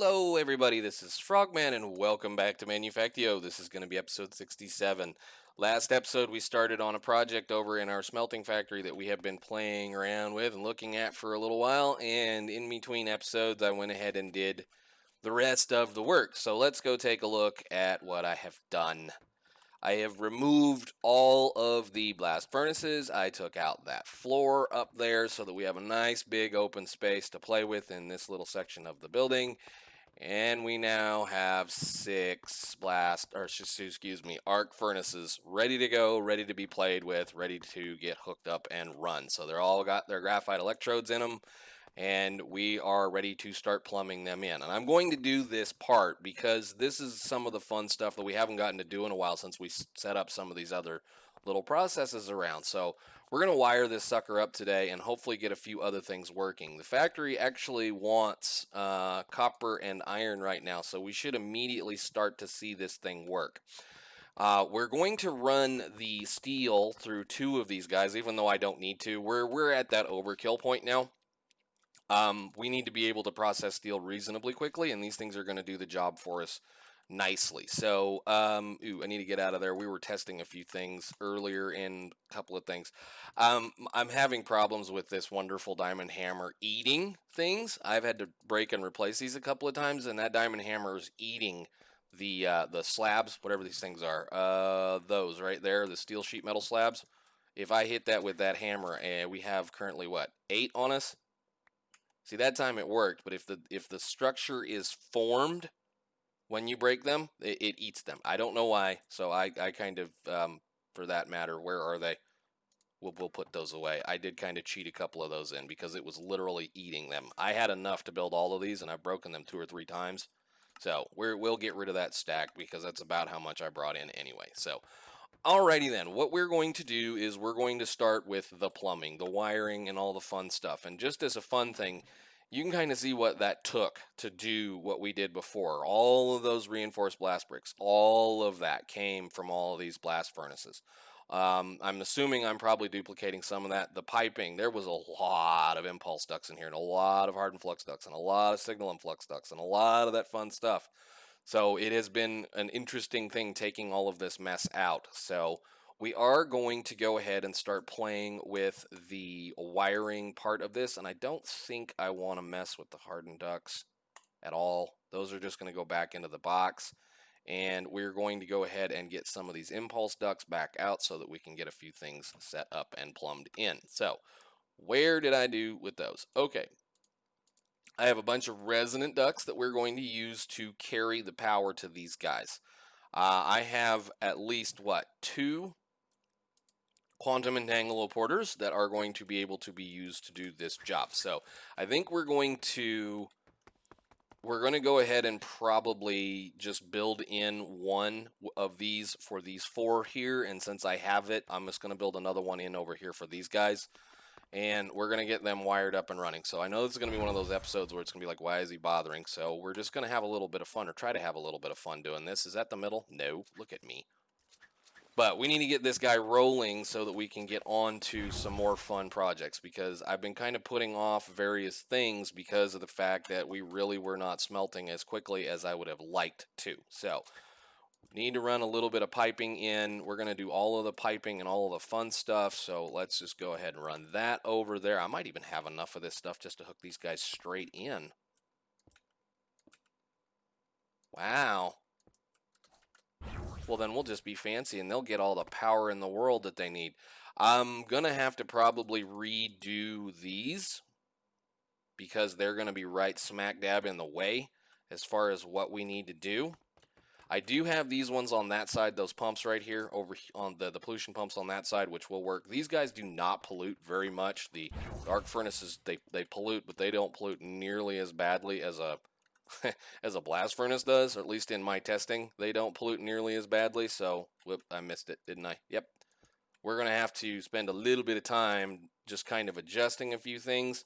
Hello everybody, this is Frogman and welcome back to Manufactio. This is going to be episode 67. Last episode we started on a project over in our smelting factory that we have been playing around with and looking at for a little while, and in between episodes I went ahead and did the rest of the work. So let's go take a look at what I have done. I have removed all of the blast furnaces. I took out that floor up there so that we have a nice big open space to play with in this little section of the building. And we now have 6 arc furnaces ready to go, ready to be played with, ready to get hooked up and run. So they're all got their graphite electrodes in them, and we are ready to start plumbing them in. And I'm going to do this part because this is some of the fun stuff that we haven't gotten to do in a while since we set up some of these other little processes around. So we're going to wire this sucker up today and hopefully get a few other things working. The factory actually wants copper and iron right now, so we should immediately start to see this thing work. We're going to run the steel through 2 of these guys, even though I don't need to. We're at that overkill point now. We need to be able to process steel reasonably quickly, and these things are going to do the job for us nicely. So, I need to get out of there. We were testing a few things earlier in a couple of things. I'm having problems with this wonderful diamond hammer eating things. I've had to break and replace these a couple of times, and that diamond hammer is eating the slabs, whatever these things are. Those right there, the steel sheet metal slabs. If I hit that with that hammer, and we have currently what, 8 on us? See, that time it worked, but if the structure is formed when you break them, it eats them. I don't know why, so I kind of, for that matter, where are they? We'll put those away. I did kind of cheat a couple of those in because it was literally eating them. I had enough to build all of these, and I've broken them 2 or 3 times. So we'll get rid of that stack because that's about how much I brought in anyway. So, alrighty then, what we're going to do is we're going to start with the plumbing, the wiring, and all the fun stuff. And just as a fun thing, you can kind of see what that took to do what we did before. All of those reinforced blast bricks, all of that came from all of these blast furnaces. I'm assuming I'm probably duplicating some of that. The piping, there was a lot of impulse ducts in here, and a lot of hardened flux ducts, and a lot of signal and flux ducts, and a lot of that fun stuff. So it has been an interesting thing taking all of this mess out. So we are going to go ahead and start playing with the wiring part of this, and I don't think I want to mess with the hardened ducts at all. Those are just going to go back into the box, and we're going to go ahead and get some of these impulse ducts back out so that we can get a few things set up and plumbed in. So where did I do with those? Okay. I have a bunch of resonant ducts that we're going to use to carry the power to these guys. I have at least, 2 quantum entangloporters that are going to be able to be used to do this job. So I think we're going to go ahead and probably just build in one of these for these 4 here. And since I have it, I'm just going to build another one in over here for these guys. And we're going to get them wired up and running. So I know this is going to be one of those episodes where it's going to be like, why is he bothering? So we're just going to have a little bit of fun, or try to have a little bit of fun doing this. Is that the middle? No, look at me. But we need to get this guy rolling so that we can get on to some more fun projects, because I've been kind of putting off various things because of the fact that we really were not smelting as quickly as I would have liked to. So need to run a little bit of piping in. We're going to do all of the piping and all of the fun stuff. So let's just go ahead and run that over there. I might even have enough of this stuff just to hook these guys straight in. Wow. Well, then we'll just be fancy and they'll get all the power in the world that they need. I'm going to have to probably redo these because they're going to be right smack dab in the way as far as what we need to do. I do have these ones on that side, those pumps right here, over on the pollution pumps on that side, which will work. These guys do not pollute very much. The arc furnaces, they pollute, but they don't pollute nearly as badly as a as a blast furnace does, or at least in my testing. They don't pollute nearly as badly, so, whoop, I missed it, didn't I? Yep. We're going to have to spend a little bit of time just kind of adjusting a few things.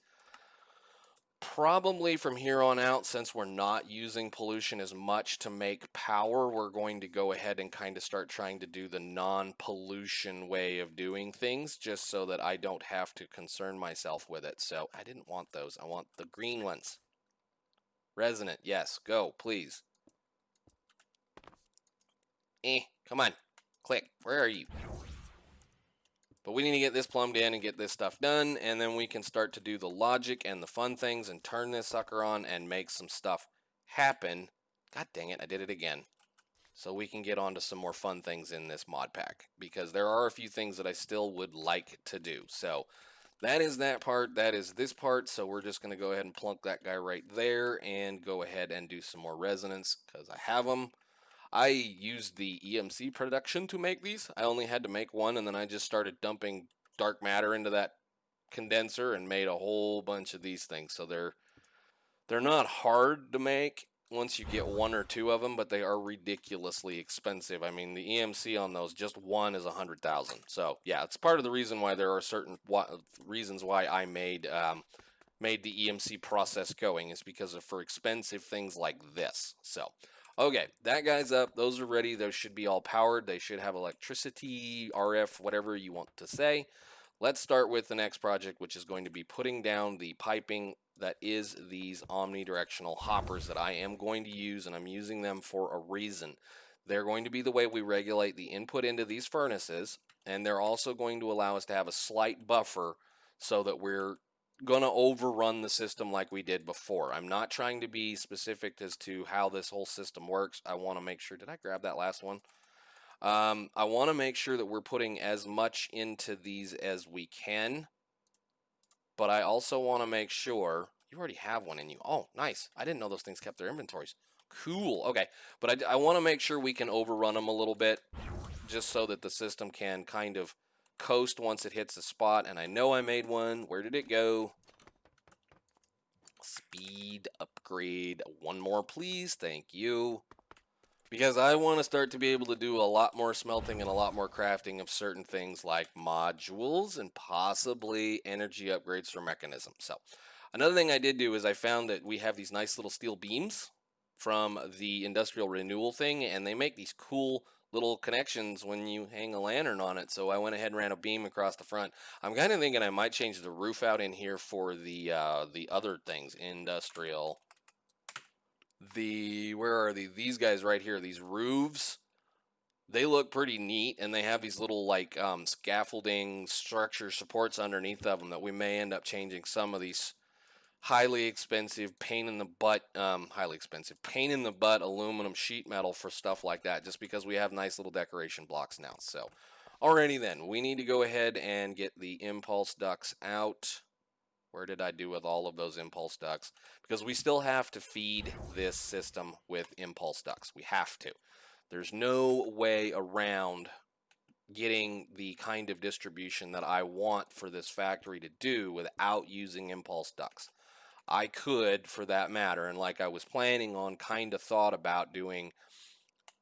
Probably from here on out, since we're not using pollution as much to make power, we're going to go ahead and kind of start trying to do the non-pollution way of doing things, just so that I don't have to concern myself with it. So I didn't want those. I want the green ones. Resonant, yes. Go, please. Come on. Click. Where are you? But we need to get this plumbed in and get this stuff done, and then we can start to do the logic and the fun things and turn this sucker on and make some stuff happen. God dang it, I did it again. So we can get on to some more fun things in this mod pack, because there are a few things that I still would like to do. So that is that part, that is this part, so we're just going to go ahead and plunk that guy right there and go ahead and do some more resonance, because I have them. I used the EMC production to make these. I only had to make one, and then I just started dumping dark matter into that condenser and made a whole bunch of these things. So they're not hard to make once you get one or two of them, but they are ridiculously expensive. I mean, the EMC on those, just one is 100,000. So yeah, it's part of the reason why there are certain reasons why I made the EMC process going, is because of for expensive things like this. So okay, that guy's up. Those are ready. Those should be all powered. They should have electricity, RF, whatever you want to say. Let's start with the next project, which is going to be putting down the piping that is these omnidirectional hoppers that I am going to use, and I'm using them for a reason. They're going to be the way we regulate the input into these furnaces, and they're also going to allow us to have a slight buffer so that we're going to overrun the system like we did before. I'm not trying to be specific as to how this whole system works. I want to make sure, did I grab that last one? I want to make sure that we're putting as much into these as we can, but I also want to make sure, you already have one in you. Oh, nice. I didn't know those things kept their inventories. Cool. Okay, but I want to make sure we can overrun them a little bit, just so that the system can kind of coast once it hits a spot. And I know I made one. Where did it go? Speed upgrade. One more, please. Thank you. Because I want to start to be able to do a lot more smelting and a lot more crafting of certain things like modules and possibly energy upgrades for mechanisms. So another thing I did do is I found that we have these nice little steel beams from the industrial renewal thing, and they make these cool little connections when you hang a lantern on it. So I went ahead and ran a beam across the front. I'm kind of thinking I might change the roof out in here for the other things. Industrial. Where are these guys right here, these roofs, they look pretty neat, and they have these little like scaffolding structure supports underneath of them that we may end up changing some of these highly expensive pain in the butt aluminum sheet metal for stuff like that, just because we have nice little decoration blocks now. So alrighty then, we need to go ahead and get the impulse ducts out. Where did I do with all of those impulse ducts? Because we still have to feed this system with impulse ducts. We have to. There's no way around getting the kind of distribution that I want for this factory to do without using impulse ducts. I could, for that matter, and like I was planning on, kind of thought about doing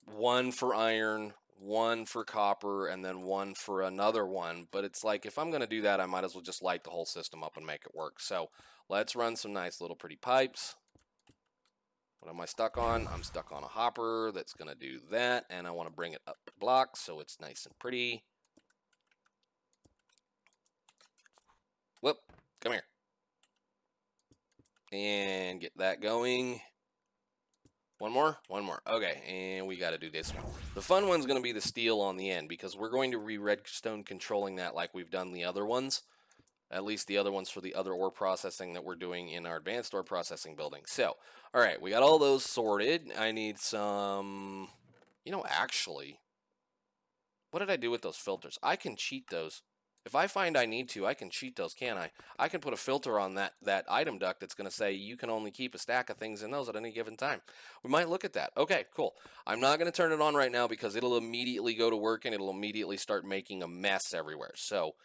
one for iron, one for copper, and then one for another one. But it's like, if I'm going to do that, I might as well just light the whole system up and make it work. So let's run some nice little pretty pipes. What am I stuck on? I'm stuck on a hopper that's going to do that, and I want to bring it up the block so it's nice and pretty. Whoop, come here. And get that going. One more? One more. Okay, and we got to do this one. The fun one's going to be the steel on the end, because we're going to be redstone controlling that like we've done the other ones. At least the other ones for the other ore processing that we're doing in our advanced ore processing building. So, all right, we got all those sorted. I need some... actually, what did I do with those filters? I can cheat those. If I find I need to, I can cheat those, can't I? I can put a filter on that item duct that's going to say you can only keep a stack of things in those at any given time. We might look at that. Okay, cool. I'm not going to turn it on right now because it'll immediately go to work and it'll immediately start making a mess everywhere. So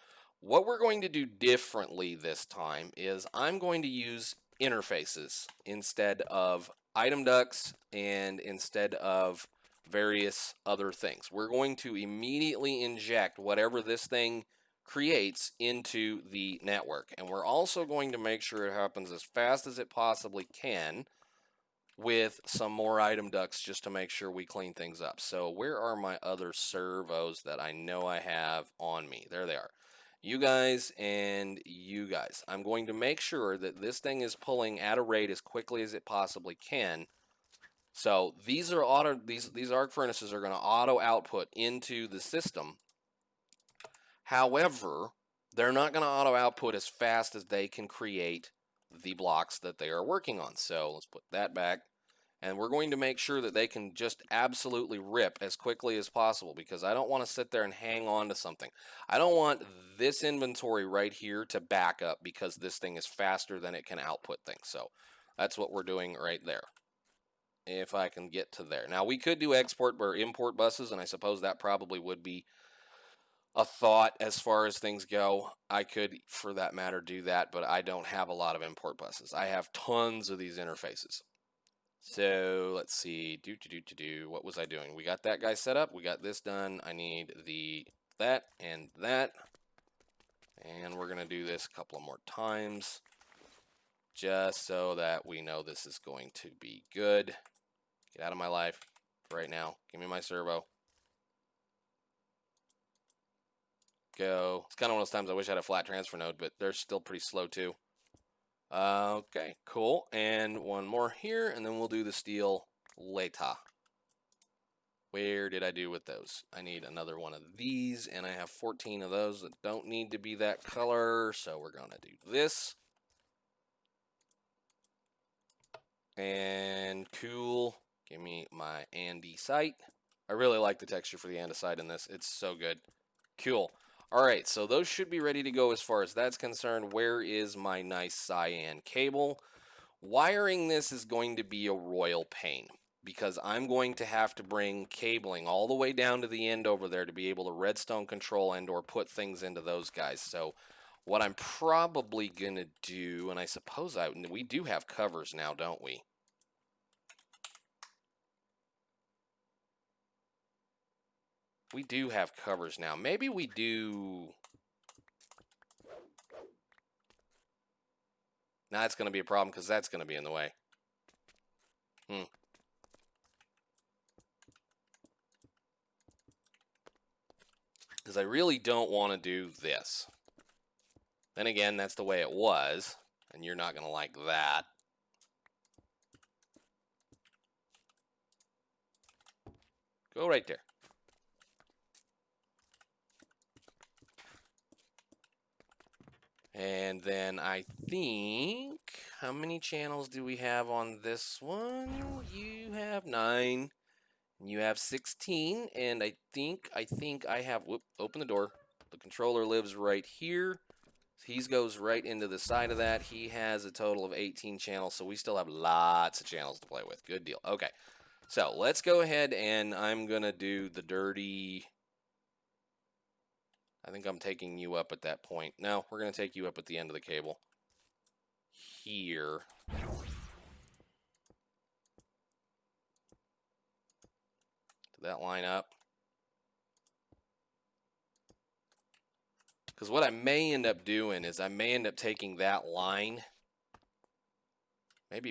what we're going to do differently this time is I'm going to use interfaces instead of item ducts and instead of various other things. We're going to immediately inject whatever this thing creates into the network, and we're also going to make sure it happens as fast as it possibly can with some more item ducts just to make sure we clean things up. So where are my other servos that I know I have on me? There they are. You guys and you guys. I'm going to make sure that this thing is pulling at a rate as quickly as it possibly can. So these are these arc furnaces are going to auto output into the system. However, they're not going to auto output as fast as they can create the blocks that they are working on. So let's put that back. And we're going to make sure that they can just absolutely rip as quickly as possible, because I don't want to sit there and hang on to something. I don't want this inventory right here to back up because this thing is faster than it can output things. So that's what we're doing right there. If I can get to there. Now, we could do export or import buses, and I suppose that probably would be a thought as far as things go. I could, for that matter, do that, but I don't have a lot of import buses. I have tons of these interfaces. So let's see. What was I doing? We got that guy set up. We got this done. I need that and that. And we're going to do this a couple of more times, just so that we know this is going to be good. Get out of my life right now. Give me my servo. Go. It's kind of one of those times I wish I had a flat transfer node, but they're still pretty slow too. Okay, cool. And one more here, and then we'll do the steel later. Where did I do with those? I need another one of these, and I have 14 of those that don't need to be that color, so we're going to do this. And cool. Give me my andesite. I really like the texture for the andesite in this. It's so good. Cool. All right, so those should be ready to go as far as that's concerned. Where is my nice cyan cable? Wiring this is going to be a royal pain, because I'm going to have to bring cabling all the way down to the end over there to be able to redstone control and or put things into those guys. So what I'm probably going to do, and I suppose we do have covers now, don't we? We do have covers now. Maybe we do. Now that's going to be a problem because that's going to be in the way. Because I really don't want to do this. Then again, that's the way it was, and you're not going to like that. Go right there. And then I think, how many channels do we have on this one? You have 9. You have 16, and I think I have, whoop, open the door. The controller lives right here. He goes right into the side of that. He has a total of 18 channels, so we still have lots of channels to play with. Good deal. Okay, so let's go ahead, and I'm going to do the dirty... I think I'm taking you up at that point. No, we're going to take you up at the end of the cable. Here. Did that line up? Because what I may end up doing is I may end up taking that line. Maybe.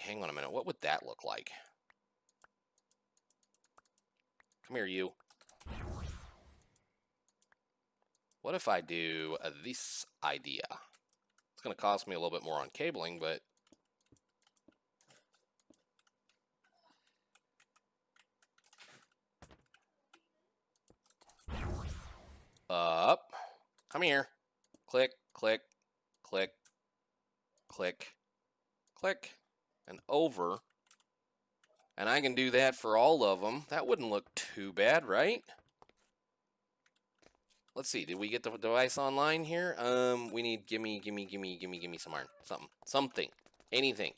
Hang on a minute. What would that look like? Come here, you. What if I do this idea? It's going to cost me a little bit more on cabling, but... Up. Come here. Click, click, click, click, click, and over. And I can do that for all of them. That wouldn't look too bad, right? Let's see. Did we get the device online here? We need gimme some iron. Something. Anything.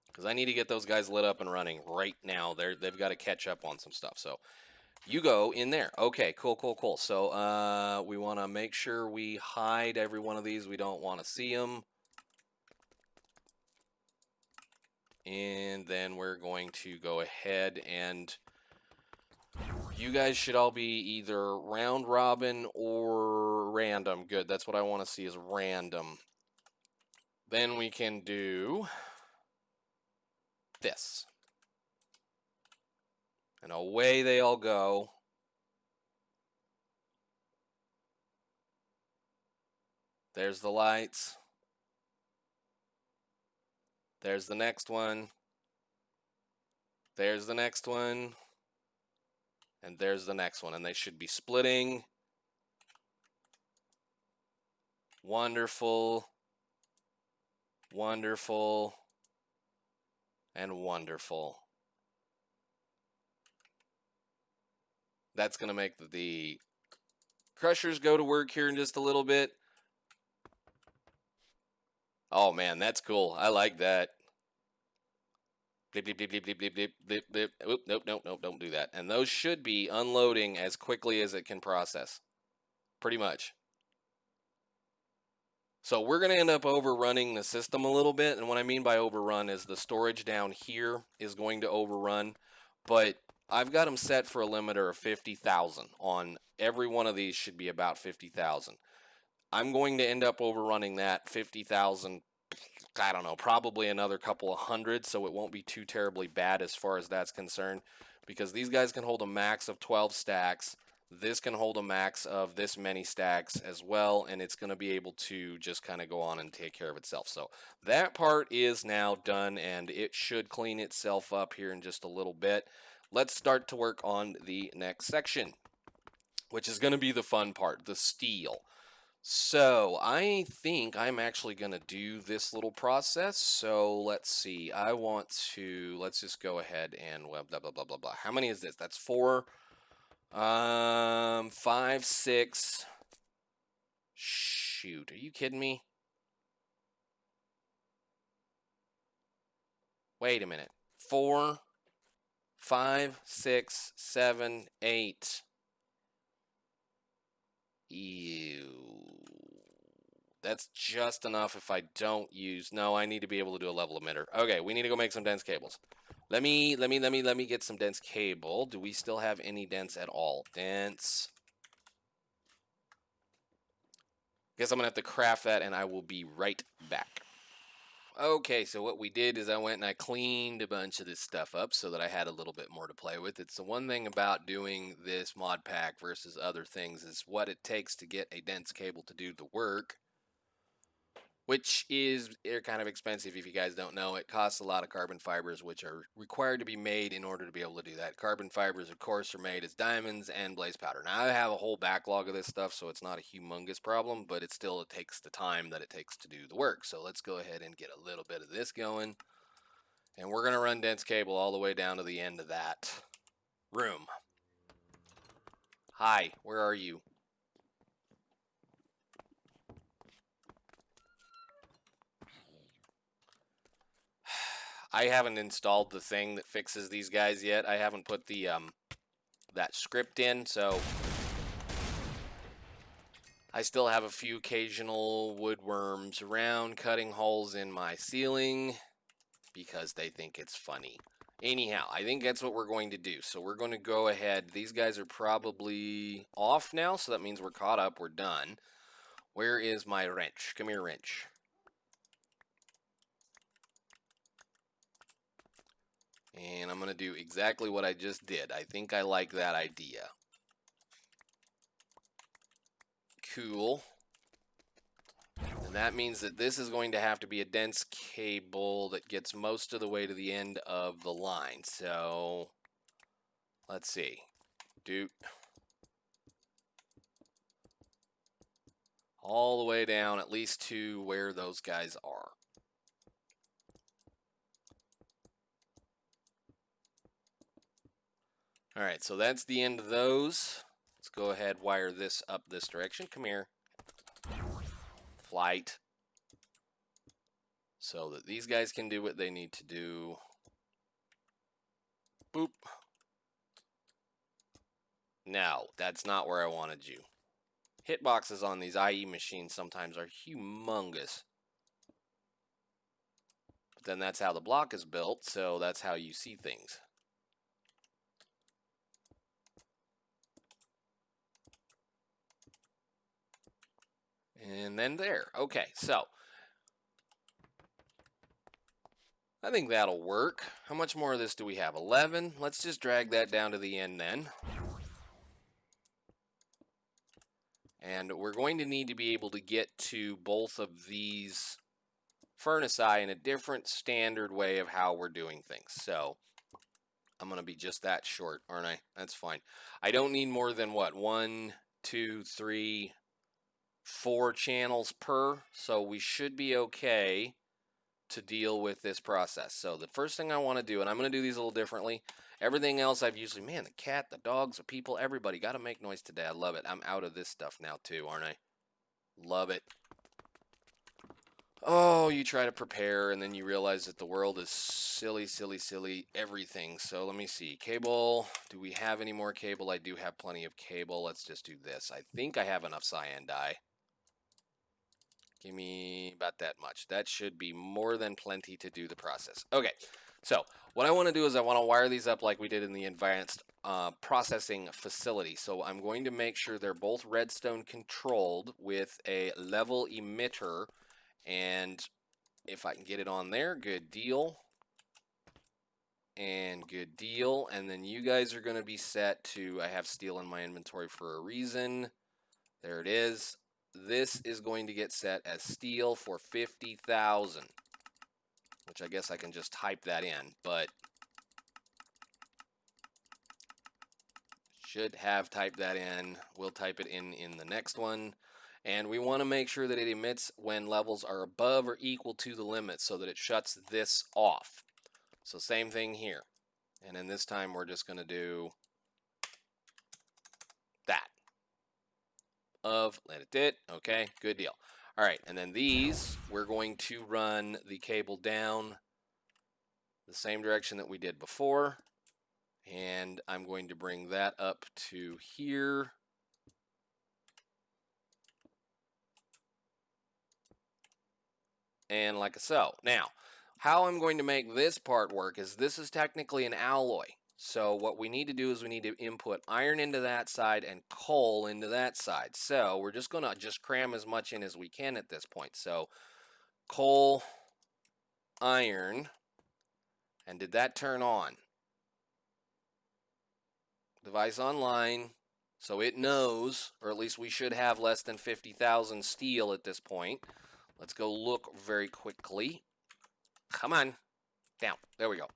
Because I need to get those guys lit up and running right now. They've got to catch up on some stuff. So you go in there. Okay, cool. So we want to make sure we hide every one of these. We don't want to see them. And then we're going to go ahead and you guys should all be either round robin or random. Good, that's what I want to see is random. Then we can do this. And away they all go. There's the lights. There's the next one. There's the next one. And there's the next one. And they should be splitting. Wonderful. Wonderful. And wonderful. That's going to make the crushers go to work here in just a little bit. Oh man, that's cool. I like that. Blip, blip, blip, blip, blip, blip, blip, blip. Oop, nope, nope, nope, don't do that. And those should be unloading as quickly as it can process. Pretty much. So we're going to end up overrunning the system a little bit. And what I mean by overrun is the storage down here is going to overrun. But I've got them set for a limiter of 50,000 on every one of these should be about 50,000. I'm going to end up overrunning that 50,000, I don't know, probably another couple of hundred, so it won't be too terribly bad as far as that's concerned, because these guys can hold a max of 12 stacks. This can hold a max of this many stacks as well, and it's going to be able to just kind of go on and take care of itself. So that part is now done, and it should clean itself up here in just a little bit. Let's start to work on the next section, which is going to be the fun part, the steel. So I think I'm actually going to do this little process. So let's see. Let's just go ahead and blah, blah, blah, blah, blah. How many is this? That's 4, 5, 6. Shoot, are you kidding me? Wait a minute. 4, 5, 6, 7, 8. Ew. That's just enough if I don't use... No, I need to be able to do a level emitter. Okay, we need to go make some dense cables. Let me get some dense cable. Do we still have any dense at all? Dense. Guess I'm going to have to craft that, and I will be right back. Okay, so what we did is I went and I cleaned a bunch of this stuff up so that I had a little bit more to play with. It's the one thing about doing this mod pack versus other things is what it takes to get a dense cable to do the work. Which is kind of expensive if you guys don't know. It costs a lot of carbon fibers, which are required to be made in order to be able to do that. Carbon fibers, of course, are made as diamonds and blaze powder. Now, I have a whole backlog of this stuff, so it's not a humongous problem, but it takes the time that it takes to do the work. So let's go ahead and get a little bit of this going. And we're going to run dense cable all the way down to the end of that room. Hi, where are you? I haven't installed the thing that fixes these guys yet. I haven't put the that script in, so I still have a few occasional woodworms around cutting holes in my ceiling because they think it's funny. Anyhow, I think that's what we're going to do. So we're going to go ahead. These guys are probably off now, so that means we're caught up. We're done. Where is my wrench? Come here, wrench. And I'm going to do exactly what I just did. I think I like that idea. Cool. And that means that this is going to have to be a dense cable that gets most of the way to the end of the line. So, let's see. Doot. All the way down, at least to where those guys are. Alright, so that's the end of those. Let's go ahead, wire this up this direction. Come here. Flight. So that these guys can do what they need to do. Boop. Now, that's not where I wanted you. Hitboxes on these IE machines sometimes are humongous. But then that's how the block is built, so that's how you see things. And then there. Okay, so I think that'll work. How much more of this do we have? 11. Let's just drag that down to the end then. And we're going to need to be able to get to both of these furnaci in a different standard way of how we're doing things. So I'm going to be just that short, aren't I? That's fine. I don't need more than what? 1, 2, 3, 4 channels per. So we should be okay to deal with this process. So the first thing I want to do, and I'm going to do these a little differently. Everything else I've usually, man, the cat, the dogs, the people, everybody got to make noise today. I love it. I'm out of this stuff now too, aren't I? Love it. Oh, you try to prepare and then you realize that the world is silly, silly, silly everything. So let me see. Cable. Do we have any more cable? I do have plenty of cable. Let's just do this. I think I have enough cyan dye. Give me about that much. That should be more than plenty to do the process. Okay, so what I want to do is I want to wire these up like we did in the advanced processing facility. So I'm going to make sure they're both redstone controlled with a level emitter. And if I can get it on there, good deal. And good deal. And then you guys are going to be set to, I have steel in my inventory for a reason. There it is. This is going to get set as steel for 50,000, which I guess I can just type that in, but should have typed that in. We'll type it in the next one. And we want to make sure that it emits when levels are above or equal to the limit so that it shuts this off. So same thing here. And then this time we're just going to do that. Let it did. Okay, good deal. All right, and then these, we're going to run the cable down the same direction that we did before. And I'm going to bring that up to here. And like so. Now, how I'm going to make this part work is this is technically an alloy. So what we need to do is we need to input iron into that side and coal into that side. So we're just going to just cram as much in as we can at this point. So coal, iron, and did that turn on? Device online, so it knows, or at least we should have less than 50,000 steel at this point. Let's go look very quickly. Come on, down, there we go.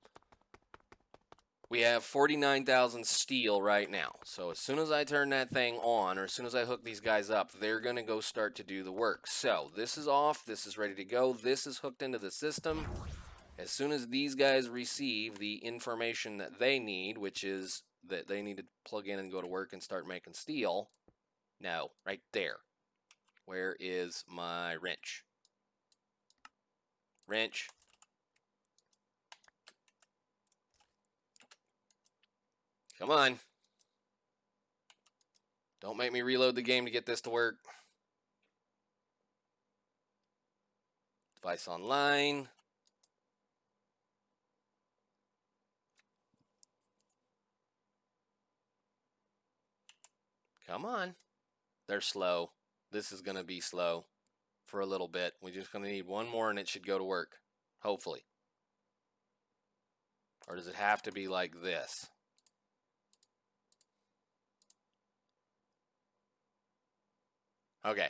We have 49,000 steel right now. So as soon as I turn that thing on, or as soon as I hook these guys up, they're going to go start to do the work. So this is off. This is ready to go. This is hooked into the system. As soon as these guys receive the information that they need, which is that they need to plug in and go to work and start making steel. No, right there. Where is my wrench? Wrench. Come on. Don't make me reload the game to get this to work. Device online. Come on. They're slow. This is going to be slow for a little bit. We're just going to need one more and it should go to work. Hopefully. Or does it have to be like this? Okay.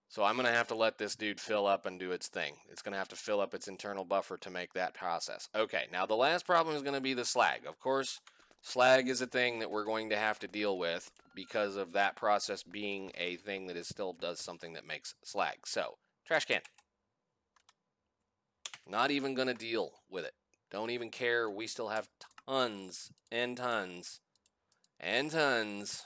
So I'm going to have to let this dude fill up and do its thing. It's going to have to fill up its internal buffer to make that process. Okay, now the last problem is going to be the slag. Of course, slag is a thing that we're going to have to deal with because of that process being a thing that is still does something that makes slag. So, trash can. Not even going to deal with it. Don't even care. We still have tons and tons and tons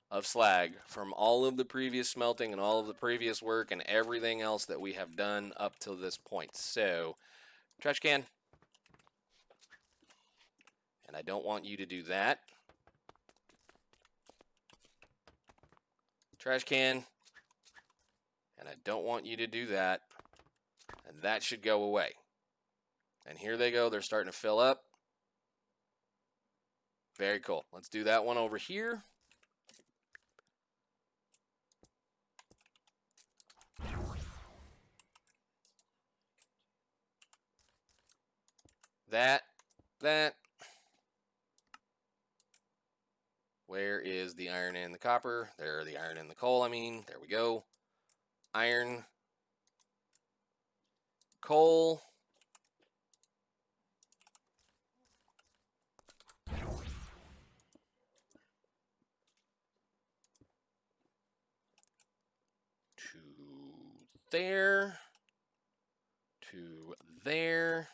of slag from all of the previous smelting and all of the previous work and everything else that we have done up to this point. So, trash can. And I don't want you to do that. Trash can. And I don't want you to do that. And that should go away. And here they go. They're starting to fill up. Very cool. Let's do that one over here. that. Where is the iron and the copper? There, the iron and the coal, I mean. There we go. Iron, coal. To there. To there.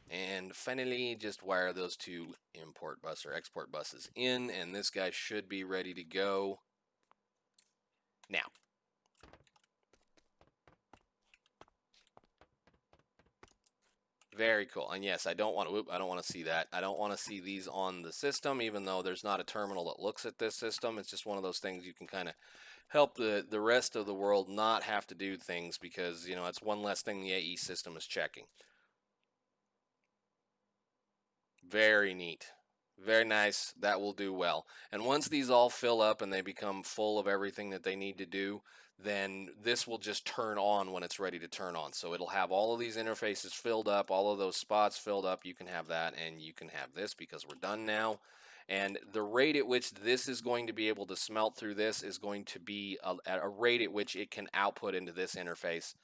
And finally, just wire those two import bus or export buses in, and this guy should be ready to go now. Very cool. And yes, I don't want to see that. I don't want to see these on the system, even though there's not a terminal that looks at this system. It's just one of those things you can kind of help the rest of the world not have to do things, because, you know, it's one less thing the AE system is checking. Very neat. Very nice. That will do well. And once these all fill up and they become full of everything that they need to do, then this will just turn on when it's ready to turn on. So it'll have all of these interfaces filled up, all of those spots filled up. You can have that, and you can have this, because we're done now. And the rate at which this is going to be able to smelt through this is going to be at a rate at which it can output into this interface,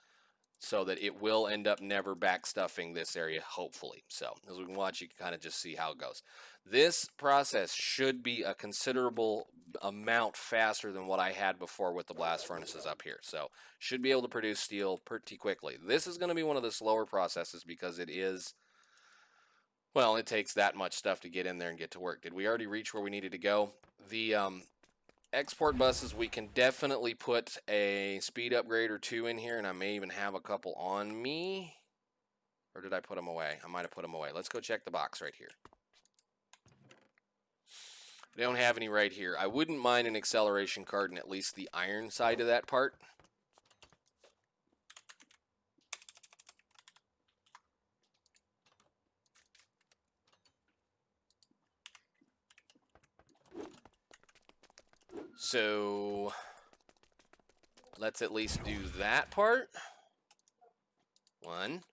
so that it will end up never backstuffing this area, hopefully. So as we can watch, you can kind of just see how it goes. This process should be a considerable amount faster than what I had before with the blast furnaces up here. So should be able to produce steel pretty quickly. This is going to be one of the slower processes, because it is, well, it takes that much stuff to get in there and get to work. Did we already reach where we needed to go? The export buses, we can definitely put a speed upgrade or two in here, and I may even have a couple on me. Or did I put them away? I might have put them away. Let's go check the box right here. I don't have any right here. I wouldn't mind an acceleration card in at least the iron side of that part. So let's at least do that part. 1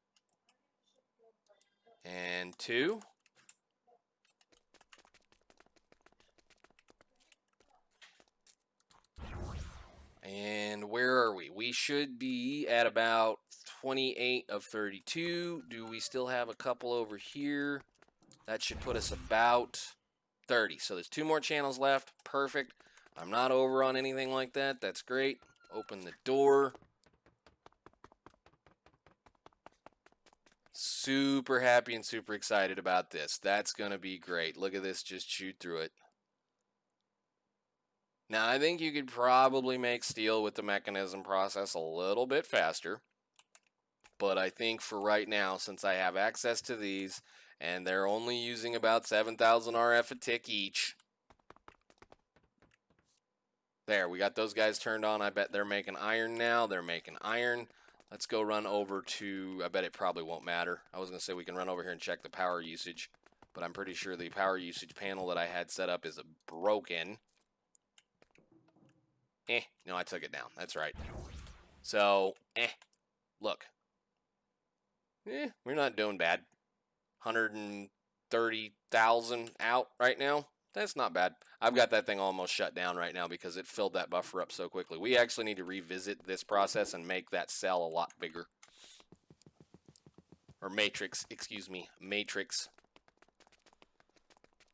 and 2. And where are we? We should be at about 28 of 32. Do we still have a couple over here? That should put us about 30. So there's 2 more channels left. Perfect. I'm not over on anything like that. That's great. Open the door. Super happy and super excited about this. That's going to be great. Look at this, just shoot through it. Now, I think you could probably make steel with the mechanism process a little bit faster. But I think for right now, since I have access to these, and they're only using about 7,000 RF a tick each. There, we got those guys turned on. I bet they're making iron now. They're making iron. Let's go run over to, I bet it probably won't matter. I was going to say we can run over here and check the power usage, but I'm pretty sure the power usage panel that I had set up is broken. No, I took it down. That's right. So, look. We're not doing bad. 130,000 out right now. That's not bad. I've got that thing almost shut down right now because it filled that buffer up so quickly. We actually need to revisit this process and make that cell a lot bigger. Or matrix, excuse me, matrix.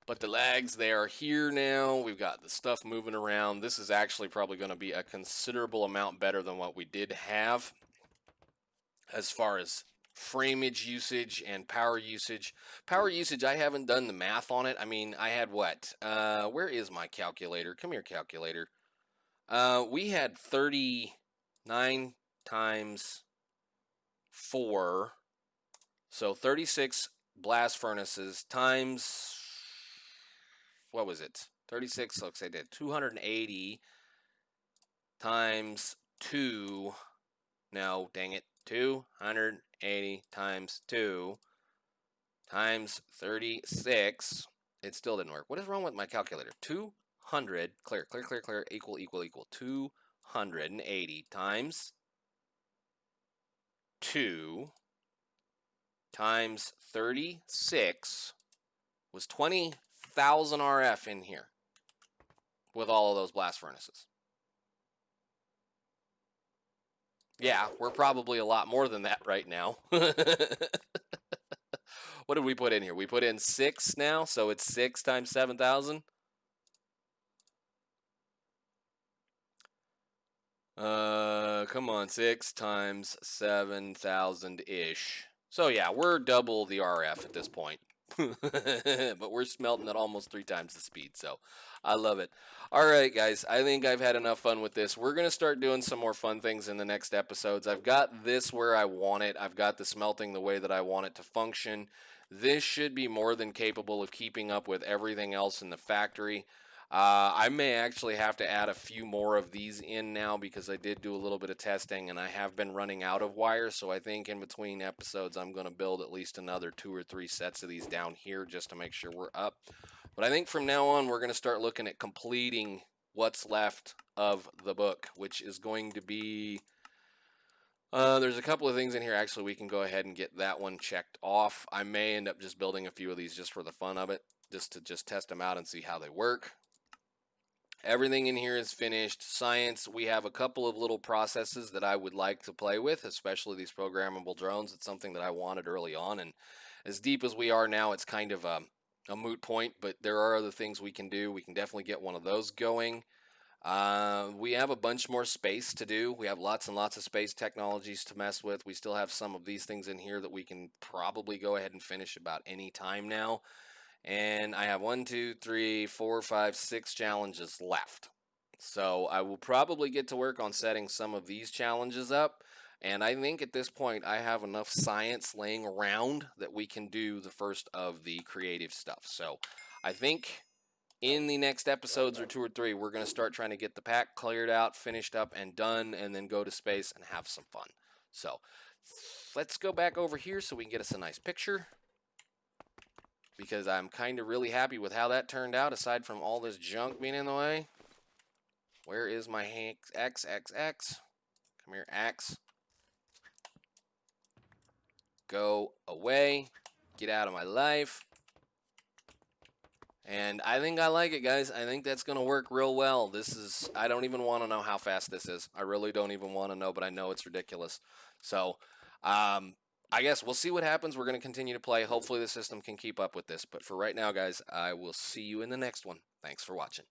But the lags, they are here now. We've got the stuff moving around. This is actually probably going to be a considerable amount better than what we did have as far as frameage usage and power usage. Power usage, I haven't done the math on it. I mean, I had what? Where is my calculator? Come here, calculator. We had 39 times 4. So 36 blast furnaces times, what was it? 36, looks like I did 280 times 2. No, dang it. 280 times 2 times 36. It still didn't work. What is wrong with my calculator? 200, clear, equal, 280 times 2 times 36 was 20,000 RF in here with all of those blast furnaces. Yeah, we're probably a lot more than that right now. What did we put in here? We put in 6 now, so it's 6 times 7,000. Come on, 6 times 7,000-ish. So yeah, we're double the RF at this point. But we're smelting at almost 3 times the speed, so I love it. All right, guys, I think I've had enough fun with this. We're going to start doing some more fun things in the next episodes. I've got this where I want it. I've got the smelting the way that I want it to function. This should be more than capable of keeping up with everything else in the factory. I may actually have to add a few more of these in now because I did do a little bit of testing and I have been running out of wire. So I think in between episodes, I'm going to build at least another 2 or 3 sets of these down here just to make sure we're up. But I think from now on, we're going to start looking at completing what's left of the book, which is going to be... there's a couple of things in here. Actually, we can go ahead and get that one checked off. I may end up just building a few of these just for the fun of it, just to test them out and see how they work. Everything in here is finished. Science, we have a couple of little processes that I would like to play with, especially these programmable drones. It's something that I wanted early on, and as deep as we are now, it's kind of a moot point, but there are other things we can do. We can definitely get one of those going. We have a bunch more space to do. We have lots and lots of space technologies to mess with. We still have some of these things in here that we can probably go ahead and finish about any time now. And I have 1, 2, 3, 4, 5, 6 challenges left. So I will probably get to work on setting some of these challenges up. And I think at this point I have enough science laying around that we can do the first of the creative stuff. So I think in the next episodes or 2 or 3, we're going to start trying to get the pack cleared out, finished up, and done, and then go to space and have some fun. So let's go back over here so we can get us a nice picture, because I'm kind of really happy with how that turned out, aside from all this junk being in the way. Where is my X? Come here, X. Go away. Get out of my life. And I think I like it, guys. I think that's going to work real well. I don't even want to know how fast this is. I really don't even want to know, but I know it's ridiculous. So, I guess we'll see what happens. We're going to continue to play. Hopefully the system can keep up with this. But for right now, guys, I will see you in the next one. Thanks for watching.